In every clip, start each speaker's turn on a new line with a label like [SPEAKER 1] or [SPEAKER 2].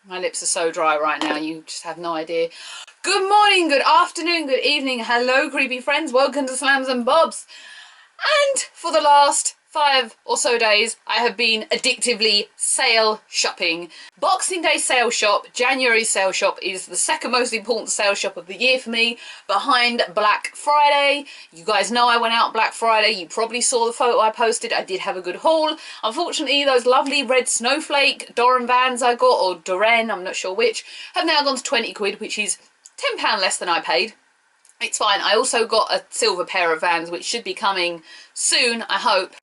[SPEAKER 1] My lips are so dry right now, you just have no idea. Good morning, good afternoon, good evening. Hello, creepy friends. Welcome to Slams and Bobs. And for the last 5 or so days, I have been addictively sale shopping. Boxing Day sale shop, January sale shop is the second most important sale shop of the year for me, behind Black Friday. You guys know I went out Black Friday. You probably saw the photo I posted. I did have a good haul. Unfortunately, those lovely red snowflake Doran Vans I got, or Doran, I'm not sure which, have now gone to 20 quid, which is £10 less than I paid. It's fine. I also got a silver pair of Vans, which should be coming soon, I hope.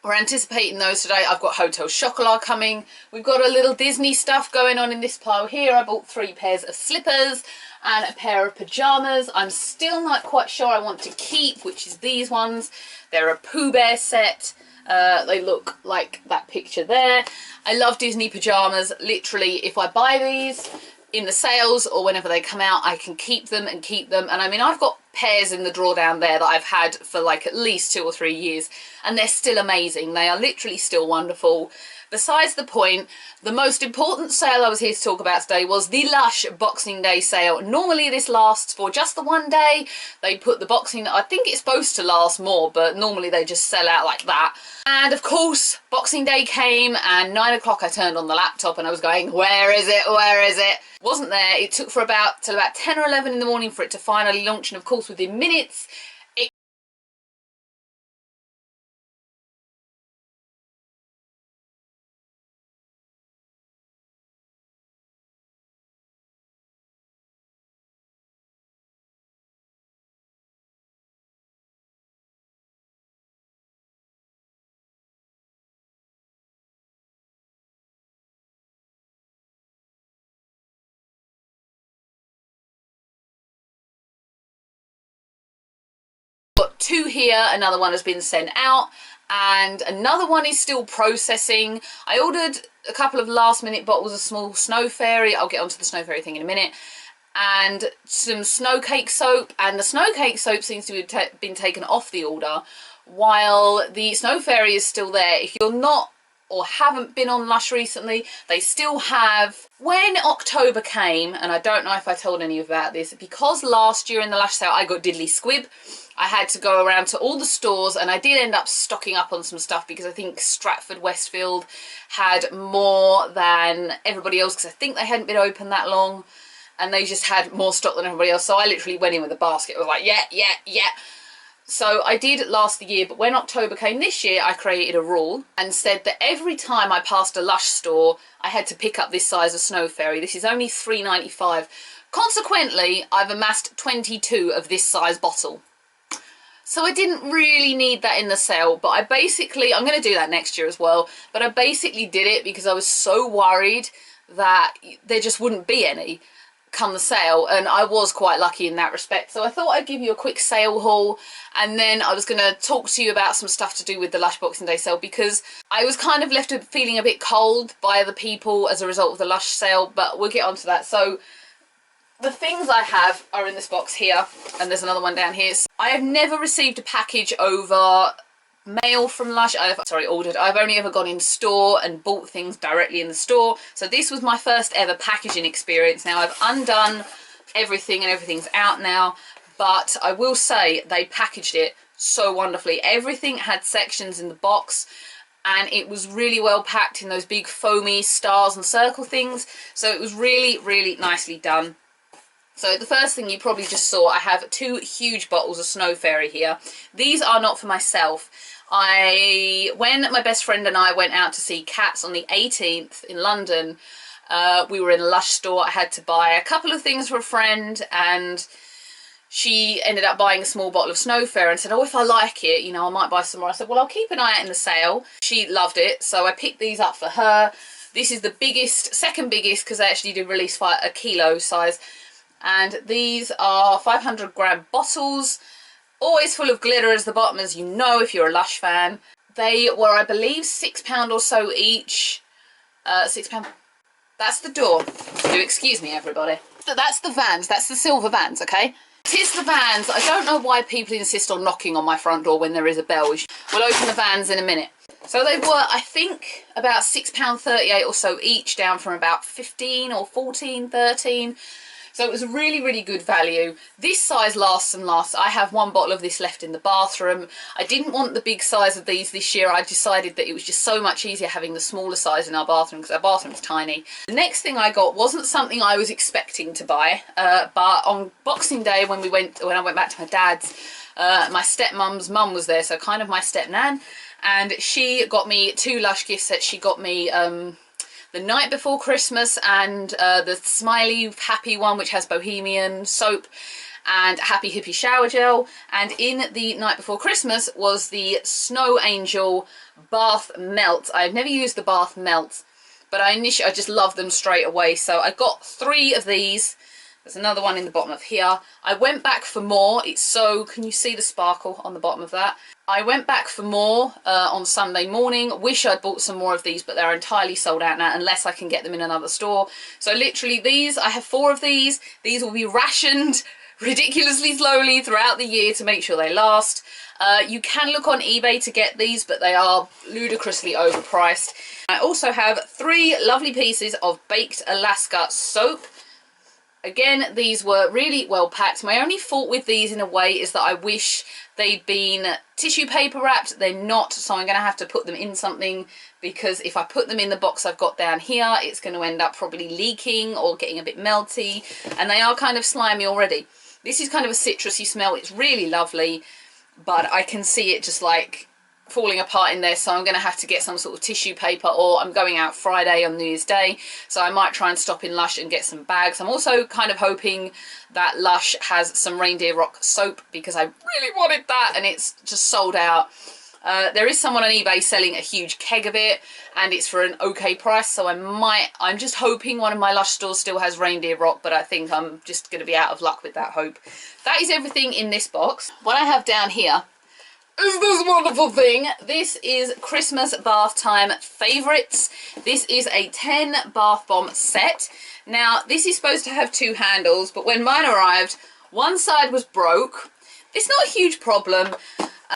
[SPEAKER 1] We're anticipating those today. I've got Hotel Chocolat coming. We've got a little Disney stuff going on in this pile here. I bought 3 pairs of slippers and a pair of pyjamas. I'm still not quite sure I want to keep, which is these ones. They're a Pooh Bear set. They look like that picture there. I love Disney pyjamas. Literally, if I buy these in the sales or whenever they come out, I can keep them and keep them. And I mean, I've got pairs in the drawer down there that I've had for like at least 2 or 3 years, and they're still amazing. They are literally still wonderful. Besides the point, the most important sale I was here to talk about today was the Lush Boxing Day sale. Normally this lasts for just the one day. They put the boxing, I think it's supposed to last more, but normally they just sell out like that. And of course, Boxing Day came, and 9 o'clock I turned on the laptop and I was going, where is it? Where is it? Wasn't there. It took for till about 10 or 11 in the morning for it to finally launch, and of course within minutes got 2 here, another one has been sent out, and another one is still processing. I ordered a couple of last minute bottles of small Snow Fairy. I'll get onto the Snow Fairy thing in a minute. And some snow cake soap, and the snow cake soap seems to have been taken off the order, while the Snow Fairy is still there. If you're not or haven't been on Lush recently, they still have, when October came, and I don't know if I told any of you about this, because last year in the Lush sale I got diddly squib, I had to go around to all the stores, and I did end up stocking up on some stuff because I think Stratford Westfield had more than everybody else, because I think they hadn't been open that long, and they just had more stock than everybody else. So I literally went in with a basket. I was like, yeah. So I did last year, but when October came this year, I created a rule and said that every time I passed a Lush store, I had to pick up this size of Snow Fairy. This is only £3.95. Consequently, I've amassed 22 of this size bottle. So I didn't really need that in the sale, but I'm going to do that next year as well, but I basically did it because I was so worried that there just wouldn't be any come the sale, and I was quite lucky in that respect. So I thought I'd give you a quick sale haul, and then I was going to talk to you about some stuff to do with the Lush Boxing Day sale, because I was kind of left feeling a bit cold by the people as a result of the Lush sale, but we'll get onto that. So the things I have are in this box here, and there's another one down here. So I have never received a package over mail from Lush. Ordered. I've only ever gone in store and bought things directly in the store. So this was my first ever packaging experience. Now I've undone everything and everything's out now, but I will say they packaged it so wonderfully. Everything had sections in the box, and it was really well packed in those big foamy stars and circle things. So it was really, really nicely done. So the first thing you probably just saw, I have 2 huge bottles of Snow Fairy here. These are not for myself. When my best friend and I went out to see Cats on the 18th in London, we were in a Lush store. I had to buy a couple of things for a friend, and she ended up buying a small bottle of Snow Fairy and said, oh, if I like it, you know, I might buy some more. I said, well, I'll keep an eye out in the sale. She loved it, so I picked these up for her. This is the biggest, second biggest, because they actually did release a kilo size. And these are 500-gram bottles, always full of glitter as the bottom, as you know if you're a Lush fan. They were, I believe, £6 or so each. £6. That's the door. Do excuse me, everybody. So that's the Vans. That's the silver Vans, okay? Tis the Vans. I don't know why people insist on knocking on my front door when there is a bell. We'll open the Vans in a minute. So they were, I think, about £6.38 or so each, down from about 15 or 14, 13. So it was a really, really good value. This size lasts and lasts. I have one bottle of this left in the bathroom. I didn't want the big size of these this year. I decided that it was just so much easier having the smaller size in our bathroom because our bathroom's tiny. The next thing I got wasn't something I was expecting to buy, but on Boxing Day when I went back to my dad's, my stepmom's mum was there, so kind of my stepnan, and she got me 2 Lush gift sets. She got me the Night Before Christmas and the Smiley Happy one, which has Bohemian soap, and Happy Hippie shower gel. And in the Night Before Christmas was the Snow Angel bath melt. I've never used the bath melt, but I just love them straight away. So I got 3 of these. There's another one in the bottom of here. I went back for more. Can you see the sparkle on the bottom of that? I went back for more on Sunday morning. Wish I'd bought some more of these, but they're entirely sold out now unless I can get them in another store. So literally these, I have 4 of these. These will be rationed ridiculously slowly throughout the year to make sure they last. You can look on eBay to get these, but they are ludicrously overpriced. I also have 3 lovely pieces of Baked Alaska soap. Again, these were really well packed. My only fault with these in a way is that I wish they'd been tissue paper wrapped. They're not, so I'm going to have to put them in something, because if I put them in the box I've got down here, it's going to end up probably leaking or getting a bit melty, and they are kind of slimy already. This is kind of a citrusy smell. It's really lovely, but I can see it just like falling apart in there, so I'm going to have to get some sort of tissue paper, or I'm going out Friday on New Year's Day, so I might try and stop in Lush and get some bags. I'm also kind of hoping that Lush has some Reindeer Rock soap, because I really wanted that and it's just sold out. There is someone on eBay selling a huge keg of it, and it's for an okay price, so I'm just hoping one of my Lush stores still has Reindeer Rock, but I think I'm just going to be out of luck with that hope. That is everything in this box. What I have down here is this wonderful thing. This is Christmas bath time favourites. This is a 10 bath bomb set. Now, this is supposed to have 2 handles, but when mine arrived, one side was broke. It's not a huge problem.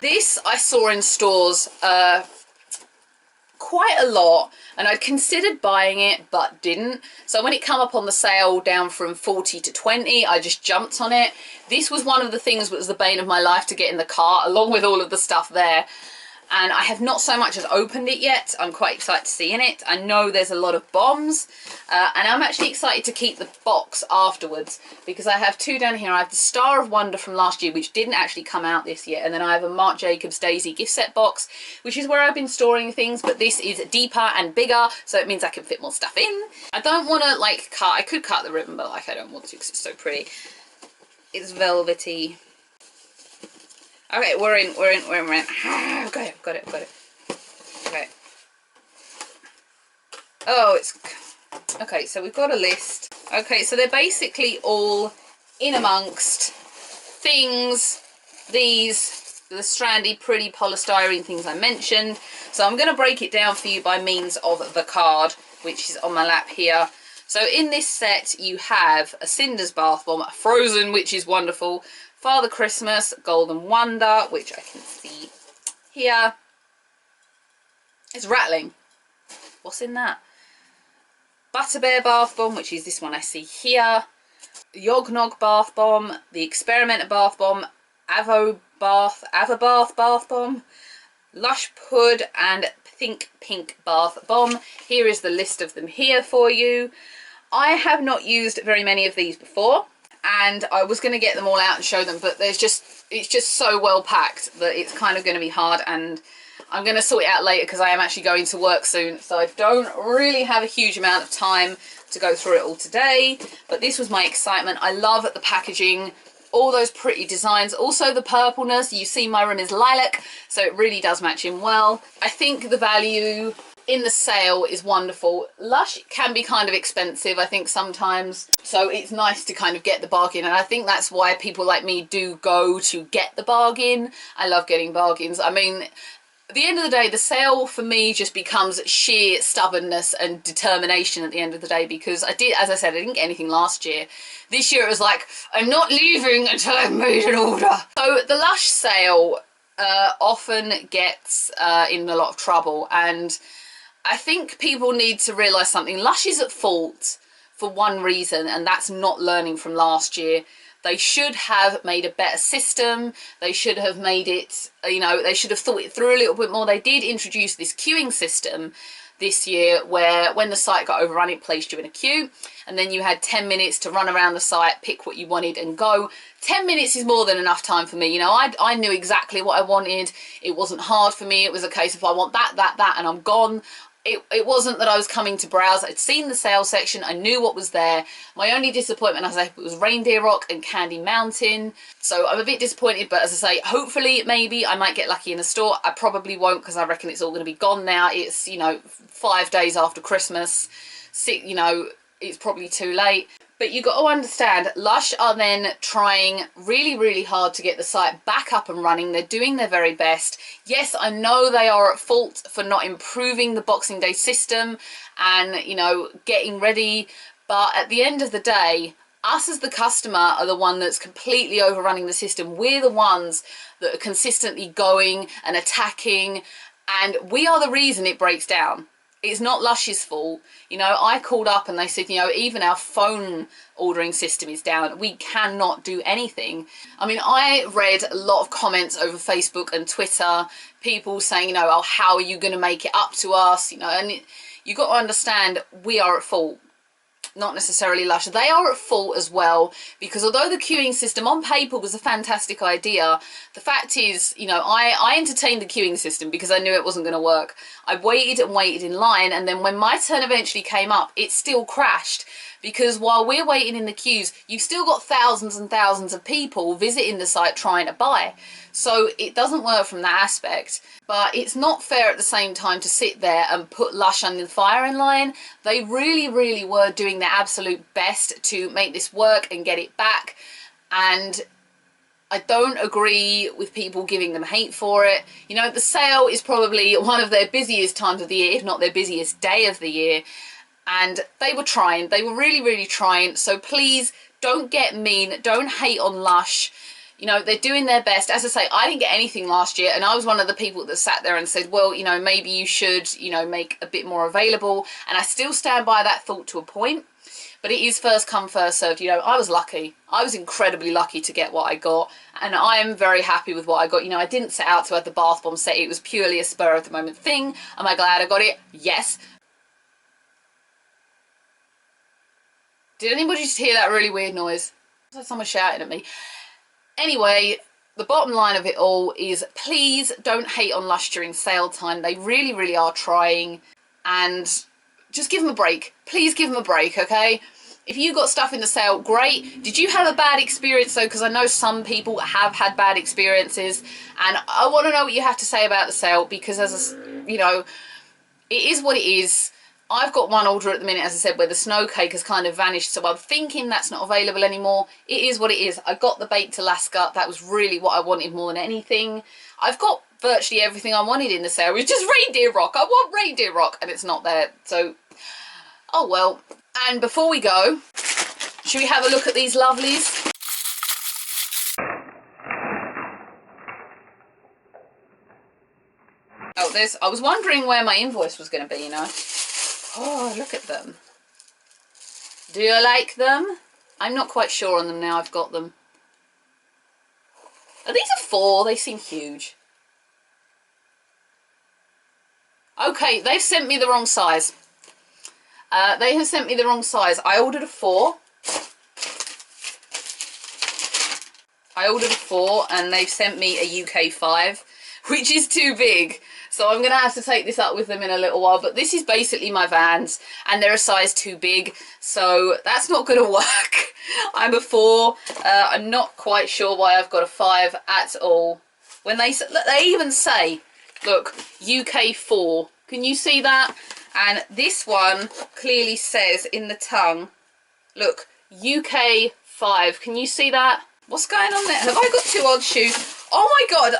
[SPEAKER 1] This I saw in stores quite a lot, and I'd considered buying it but didn't. So when it came up on the sale down from 40 to 20, I just jumped on it. This was one of the things that was the bane of my life to get in the car, along with all of the stuff there. And I have not so much as opened it yet. I'm quite excited to see in it. I know there's a lot of bombs, and I'm actually excited to keep the box afterwards, because I have 2 down here. I have the Star of Wonder from last year, which didn't actually come out this year, and then I have a Marc Jacobs Daisy gift set box, which is where I've been storing things, but this is deeper and bigger, so it means I can fit more stuff in. I don't want to like cut, I could cut the ribbon, but like I don't want to because it's so pretty. It's velvety. Okay, we're in. Okay, got it. Okay. Oh, it's... Okay, so we've got a list. Okay, so they're basically all in amongst things, the strandy, pretty polystyrene things I mentioned. So I'm going to break it down for you by means of the card, which is on my lap here. So in this set, you have a Cinder's Bath Bomb, Frozen, which is wonderful, Father Christmas, Golden Wonder, which I can see here. It's rattling. What's in that? Butterbear Bath Bomb, which is this one I see here. Yognog Bath Bomb, the Experimenter Bath Bomb, Avabath Bath Bomb, Lush Pud, and Think Pink Bath Bomb. Here is the list of them here for you. I have not used very many of these before, and I was going to get them all out and show them, but it's just so well packed that it's kind of going to be hard, and I'm going to sort it out later because I am actually going to work soon, so I don't really have a huge amount of time to go through it all today. But this was my excitement. I love the packaging, all those pretty designs, also the purpleness. You see my room is lilac, so it really does match in well. I think the value in the sale is wonderful. Lush can be kind of expensive, I think, sometimes, so it's nice to kind of get the bargain, and I think that's why people like me do go to get the bargain. I love getting bargains. I mean, at the end of the day, the sale for me just becomes sheer stubbornness and determination at the end of the day, because as I said, I didn't get anything last year. This year it was like, I'm not leaving until I've made an order. So the Lush sale often gets in a lot of trouble, and I think people need to realise something. Lush is at fault for one reason, and that's not learning from last year. They should have made a better system. They should have made it, you know, they should have thought it through a little bit more. They did introduce this queuing system this year where when the site got overrun, it placed you in a queue, and then you had 10 minutes to run around the site, pick what you wanted and go. 10 minutes is more than enough time for me. You know, I knew exactly what I wanted. It wasn't hard for me. It was a case of I want that, and I'm gone. It wasn't that I was coming to browse. I'd seen the sale section. I knew what was there. My only disappointment, as I say, was Reindeer Rock and Candy Mountain. So I'm a bit disappointed, but as I say, hopefully, maybe I might get lucky in the store. I probably won't, because I reckon it's all going to be gone now. It's, you know, 5 days after Christmas. You know, it's probably too late. But you got to understand, Lush are then trying really, really hard to get the site back up and running. They're doing their very best. Yes, I know they are at fault for not improving the Boxing Day system and, you know, getting ready. But at the end of the day, us as the customer are the one that's completely overrunning the system. We're the ones that are consistently going and attacking, and we are the reason it breaks down. It's not Lush's fault. You know, I called up and they said, you know, even our phone ordering system is down. We cannot do anything. I mean, I read a lot of comments over Facebook and Twitter, people saying, you know, oh, how are you going to make it up to us? You know, and you got to understand, we are at fault. Not necessarily Lush. They are at fault as well, because although the queuing system on paper was a fantastic idea, the fact is, you know, I entertained the queuing system because I knew it wasn't going to work. I waited and waited in line, and then when my turn eventually came up, it still crashed. Because while we're waiting in the queues, you've still got thousands and thousands of people visiting the site trying to buy. So it doesn't work from that aspect. But it's not fair at the same time to sit there and put Lush under the firing line. They really, really were doing their absolute best to make this work and get it back. And I don't agree with people giving them hate for it. You know, the sale is probably one of their busiest times of the year, if not their busiest day of the year. And they were trying. They were really, really trying. So please don't get mean. Don't hate on Lush. You know, they're doing their best. As I say, I didn't get anything last year, and I was one of the people that sat there and said, well, you know, maybe you should, you know, make a bit more available. And I still stand by that thought to a point. But it is first come, first served. You know, I was lucky. I was incredibly lucky to get what I got. And I am very happy with what I got. You know, I didn't set out to have the bath bomb set. It was purely a spur of the moment thing. Am I glad I got it? Yes. Did anybody just hear that really weird noise? Was that someone shouting at me? Anyway, the bottom line of it all is, please don't hate on Lush during sale time. They really, really are trying. And just give them a break. Please give them a break, okay? If you got stuff in the sale, great. Did you have a bad experience though? Because I know some people have had bad experiences. And I want to know what you have to say about the sale. Because as you know, it is what it is. I've got one order at the minute, as I said, where the snow cake has kind of vanished, so I'm thinking that's not available anymore. It is what it is. I got the baked Alaska. That was really what I wanted more than anything. I've got virtually everything I wanted in the sale. It's just Reindeer Rock. I want Reindeer Rock, and it's not there. So, oh well. And before we go, should we have a look at these lovelies? Oh, I was wondering where my invoice was going to be, you know. Oh, look at them. Do you like them? I'm not quite sure on them now I've got them. Are these a 4? They seem huge. Okay, they've sent me the wrong size. They have sent me the wrong size. I ordered a 4. I ordered a 4 and they've sent me a UK 5, which is too big. So I'm going to have to take this up with them in a little while. But this is basically my Vans, and they're a size too big. So that's not going to work. I'm a 4. I'm not quite sure why I've got a 5 at all. When they even say, look, UK 4. Can you see that? And this one clearly says in the tongue, look, UK 5. Can you see that? What's going on there? Have I got 2 odd shoes? Oh my God.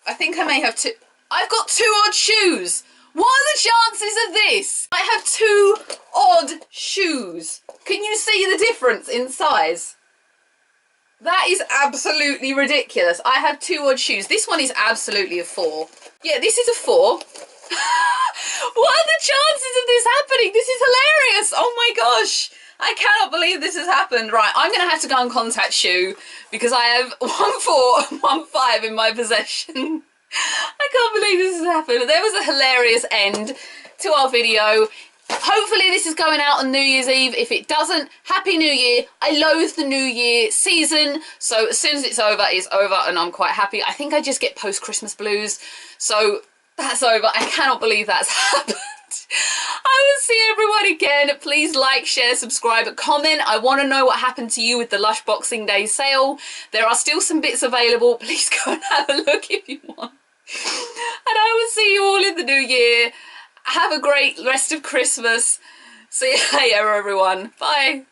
[SPEAKER 1] I think I may have 2. I've got 2 odd shoes. What are the chances of this? I have 2 odd shoes. Can you see the difference in size? That is absolutely ridiculous. I have 2 odd shoes. This one is absolutely a 4. Yeah, this is a 4. What are the chances of this happening? This is hilarious. Oh my gosh. I cannot believe this has happened. Right, I'm going to have to go and contact Shu because I have 1 4 and 1 5 in my possession. I can't believe this has happened. There was a hilarious end to our video. Hopefully this is going out on New Year's Eve. If it doesn't, Happy New Year. I loathe the New Year season. So as soon as it's over and I'm quite happy. I think I just get post-Christmas blues. So that's over. I cannot believe that's happened. I will see everyone again. Please like, share, subscribe, comment. I want to know what happened to you with the Lush Boxing Day sale. There are still some bits available. Please go and have a look if you want. And I will see you all in the new year. Have a great rest of Christmas. See you later, everyone. Bye.